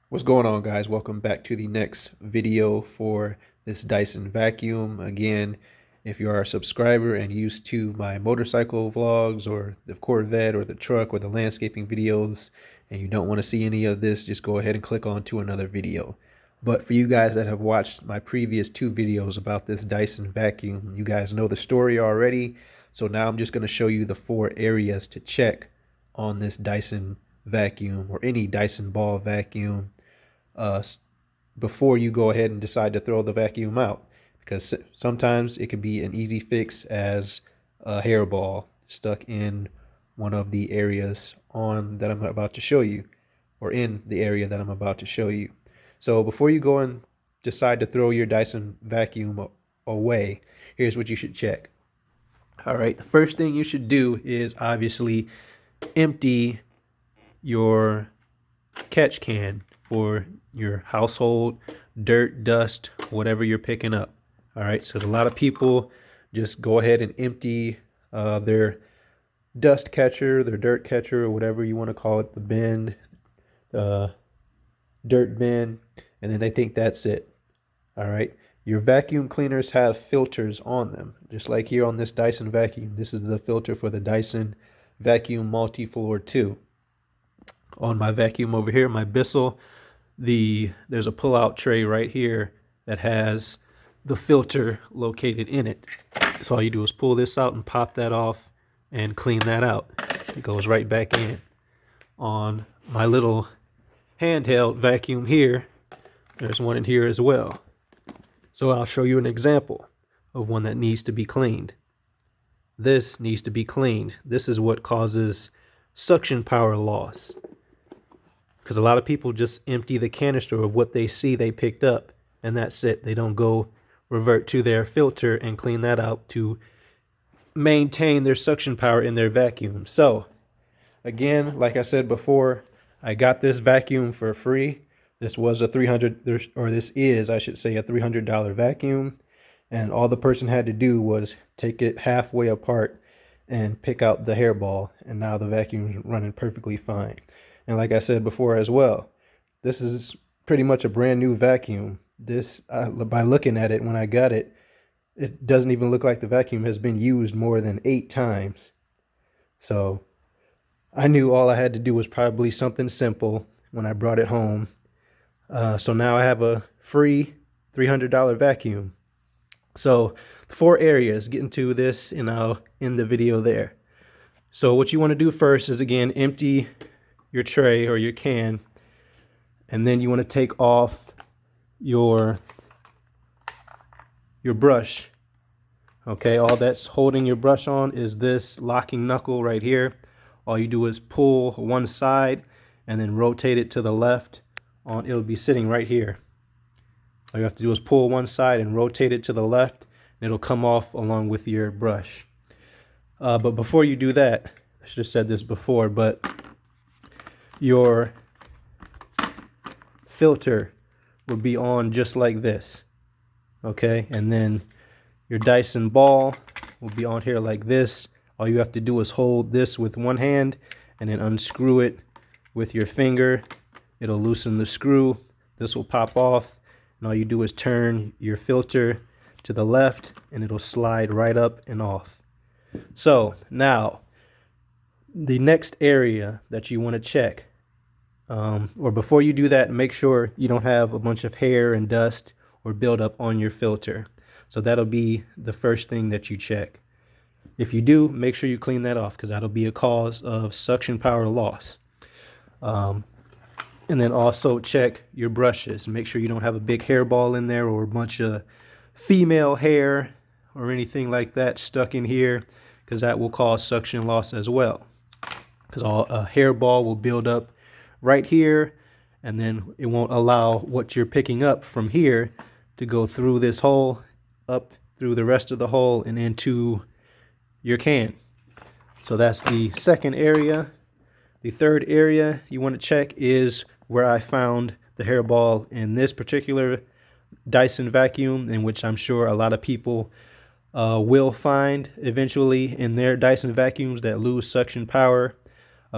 What's going on, guys? Welcome back to the next video for this Dyson vacuum. Again, if you are a subscriber and used to my motorcycle vlogs or the Corvette or the truck or the landscaping videos and you don't want to see any of this, just go ahead and click on to another video. But for you guys that have watched my previous two videos about this Dyson vacuum, you guys know the story already. So now I'm just going to show you the 4 areas to check on this Dyson vacuum or any Dyson ball vacuum uh, before you go ahead and decide to throw the vacuum out, because sometimes it can be an easy fix as a hairball stuck in one of the areas on that I'm about to show you, or in the area that I'm about to show you. So before you go and decide to throw your Dyson vacuum away, here's what you should check. All right, the first thing you should do is obviously empty your catch can for your household dirt, dust, whatever you're picking up. All right, so a lot of people just go ahead and empty their dust catcher, their dirt catcher, or whatever you want to call it, the bin, the dirt bin, and then they think that's it. All right, your vacuum cleaners have filters on them, just like here on this Dyson vacuum. This is the filter for the Dyson Vacuum Multi-Floor 2. On my vacuum over here, my Bissell, there's a pull-out tray right here that has the filter located in it. So all you do is pull this out and pop that off and clean that out. It goes right back in. On my little handheld vacuum here, there's one in here as well. So I'll show you an example of one that needs to be cleaned. This needs to be cleaned. This is what causes suction power loss, because a lot of people just empty the canister of what they see they picked up, and that's it. They don't go revert to their filter and clean that out to maintain their suction power in their vacuum. So again, like I said before, I got this vacuum for free. This was a this is, I should say, a $300 vacuum, and all the person had to do was take it halfway apart and pick out the hairball, and now the vacuum is running perfectly fine. And like I said before as well, this is pretty much a brand new vacuum. This, by looking at it when I got it, it doesn't even look like the vacuum has been used more than 8 times. So I knew all I had to do was probably something simple when I brought it home. So now I have a free $300 vacuum. So 4 areas, get into this and I'll end the video there. So what you want to do first is, again, empty your tray or your can, and then you want to take off your brush. Okay, all that's holding your brush on is this locking knuckle right here. All you do is pull one side and then rotate it to the left. It'll be sitting right here. All you have to do is pull one side and rotate it to the left, and it'll come off along with your brush. But before you do that, I should have said this before, but your filter will be on just like this. Okay, and then your Dyson ball will be on here like this. All you have to do is hold this with one hand and then unscrew it with your finger. It'll loosen the screw. This will pop off, and all you do is turn your filter to the left and it'll slide right up and off. So now the next area that you want to check, or before you do that, make sure you don't have a bunch of hair and dust or buildup on your filter. So that'll be the first thing that you check. If you do, make sure you clean that off, because that'll be a cause of suction power loss. And then also check your brushes. Make sure you don't have a big hairball in there or a bunch of female hair or anything like that stuck in here, because that will cause suction loss as well. Because a hairball will build up right here, and then it won't allow what you're picking up from here to go through this hole, up through the rest of the hole, and into your can. So that's the second area. The third area you want to check is where I found the hairball in this particular Dyson vacuum, in which I'm sure a lot of people will find eventually in their Dyson vacuums that lose suction power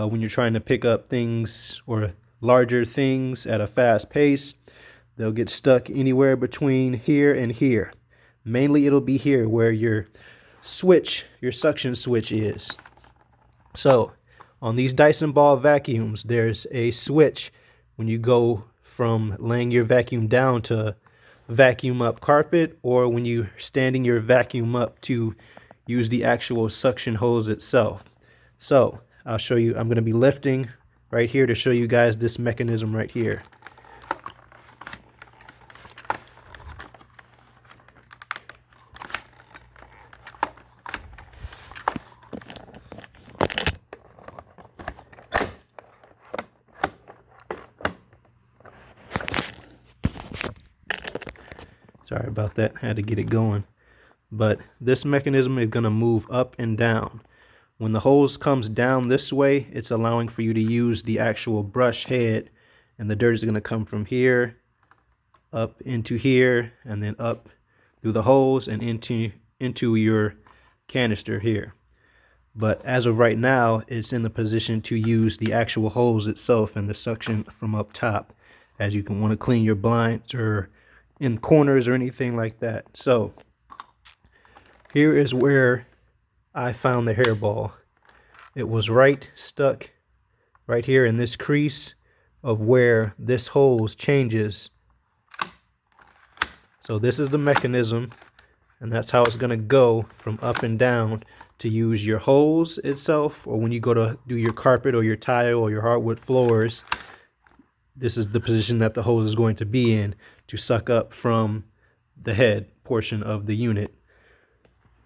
when you're trying to pick up things or larger things at a fast pace, they'll get stuck anywhere between here and here. Mainly it'll be here where your suction switch is. So on these Dyson ball vacuums, there's a switch when you go from laying your vacuum down to vacuum up carpet, or when you're standing your vacuum up to use the actual suction hose itself. So I'll show you. I'm going to be lifting right here to show you guys this mechanism right here. Sorry about that, had to get it going. But this mechanism is going to move up and down. When the hose comes down this way, it's allowing for you to use the actual brush head, and the dirt is going to come from here up into here, and then up through the hose and into your canister here. But as of right now, it's in the position to use the actual hose itself and the suction from up top, as you can want to clean your blinds or in corners or anything like that. So here is where I found the hairball. It was stuck right here in this crease of where this hose changes. So this is the mechanism, and that's how it's going to go from up and down to use your hose itself, or when you go to do your carpet or your tile or your hardwood floors, this is the position that the hose is going to be in to suck up from the head portion of the unit.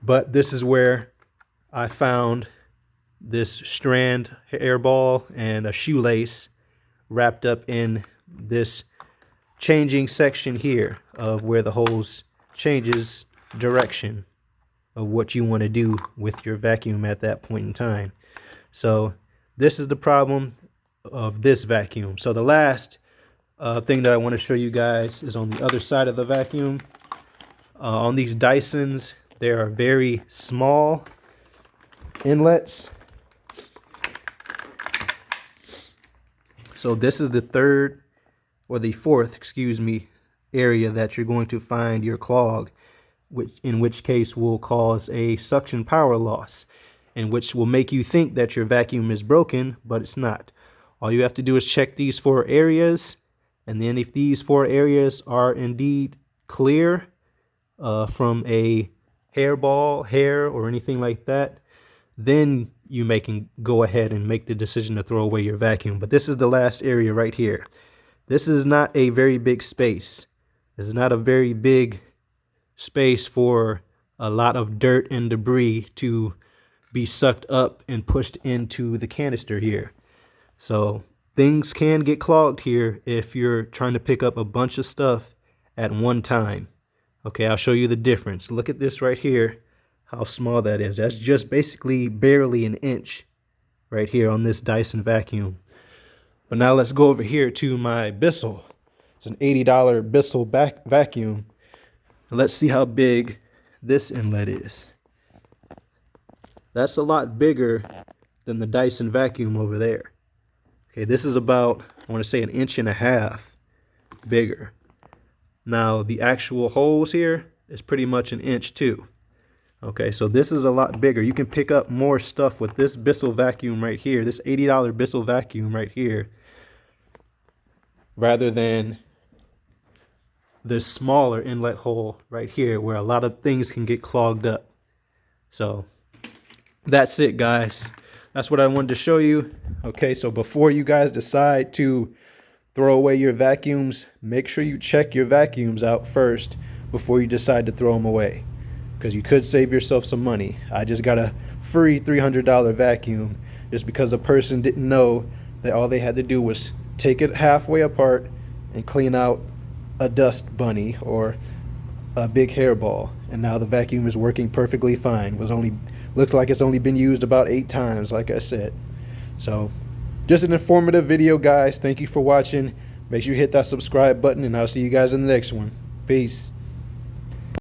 But this is where I found this strand hairball and a shoelace wrapped up in this changing section here of where the hose changes direction of what you want to do with your vacuum at that point in time. So this is the problem of this vacuum. So the last thing that I want to show you guys is on the other side of the vacuum. On these Dysons, there are very small inlets. So this is the third, or the fourth, excuse me, area that you're going to find your clog, in which case will cause a suction power loss, and which will make you think that your vacuum is broken, but it's not. All you have to do is check these 4 areas, and then if these 4 areas are indeed clear from a hairball, hair, or anything like that, then you can go ahead and make the decision to throw away your vacuum. But this is the last area right here. This is not a very big space. This is not a very big space for a lot of dirt and debris to be sucked up and pushed into the canister here. So things can get clogged here if you're trying to pick up a bunch of stuff at one time. Okay, I'll show you the difference. Look at this right here, how small that is. That's just basically barely an inch right here on this Dyson vacuum. But now let's go over here to my Bissell. It's an $80 Bissell vacuum. Let's see how big this inlet is. That's a lot bigger than the Dyson vacuum over there. Okay, this is about, I want to say, 1.5 inches bigger. Now the actual holes here is pretty much 1 inch too. Okay, so this is a lot bigger. You can pick up more stuff with this Bissell vacuum right here, this $80 Bissell vacuum right here, rather than this smaller inlet hole right here where a lot of things can get clogged up. So that's it, guys. That's what I wanted to show you. Okay, so before you guys decide to throw away your vacuums, make sure you check your vacuums out first before you decide to throw them away, because you could save yourself some money. I just got a free $300 vacuum just because a person didn't know that all they had to do was take it halfway apart and clean out a dust bunny or a big hairball, and now the vacuum is working perfectly fine. Looks like it's only been used about 8 times, like I said. So just an informative video, guys. Thank you for watching. Make sure you hit that subscribe button, and I'll see you guys in the next one. Peace.